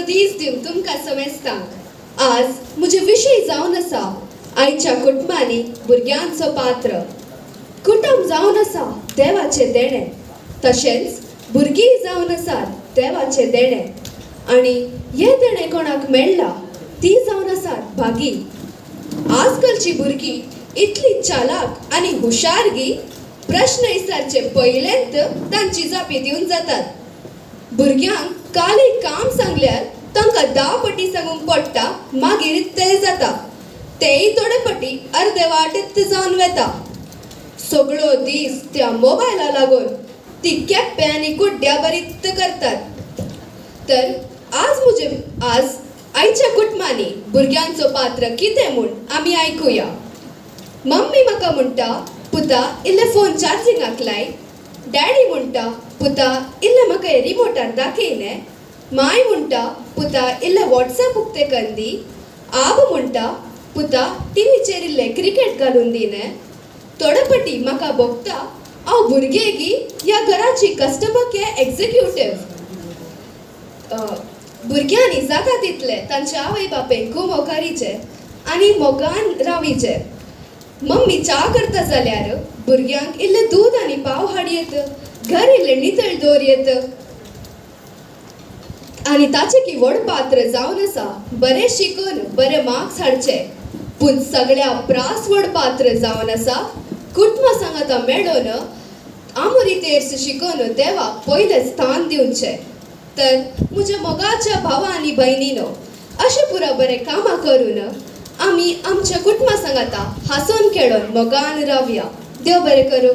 दीस दिवन तुमकां समेस्तांक आज म्हजे विशय जावन आसा आयच्या कुटुंबांनी भुरग्यांचो पात्र. कुटुंब जावन आसा देवाचें देणें, तशेंच भुरगीं जावन आसात देवाचें देणें आनी हे देणें कोणाक मेळ्ळा ती जावन आसात भागी. आजकालची भुरगीं इतली चालाक आनी हुशारगी प्रश्न विचारचे पयलेंत तांची जापी दिवन जातात. भुरग्यांक काल एक काम सांगल्यार तांकां 10 पटी सांगूंक पडटा, मागीर तें जाता. तेय थोडे पटी अर्दे वाटेत जावन वेता. सगळो दीस त्या मोबायला लागून ती केप्पे आनी कुड्ड्या बरीत करतात. तर आज आयच्या कुटुंबांनी भुरग्यांचो पात्र कितें म्हूण आमी आयकुया. मम्मी म्हाका म्हणटा, पुता इल्ले फोन चार्जिंगाक लाय. डॅडी म्हणटा, पुता इल्ले म्हाका रिमोटार दाखयले. माय म्हणटा, पुता इल्ले व्हॉट्सॲप उक्ते करून दी. आब म्हणटा, पुता टीव्हीचेर इल्ले क्रिकेट घालून दिने. थोडे पटी म्हाका बघता हांव भुरगेगी ह्या घराची कस्टमर केअर एक्झिक्युटिव्ह. भुरग्यांनी जाता तितले तांचे आवय बापेक घुमो करीचे आनी मोगान राविचे. मम्मी च्या करता जाल्यार भुरग्यांक इल्ले दूध आनी पाव हाडयेत, घर इल्लें नितळ दवरयेत. आनी ताचे की व्हड पात्र जावन आसा बरें शिकून बरे मार्क्स हाडचे. पूण सगळ्या प्रास व्हड पात्र जावन आसा कुटुंबा सांगाता मेळोन आमुरीतेर शिकून देवाक पयलें स्थान दिवचें. तर म्हज्या मोगाच्या भावा आनी भयणीनो, अशें पुरो बरें कामां करून आमी आमच्या कुटुंबा सांगाता हांसून खेळोन मोगान रावया. देव बरें करूं.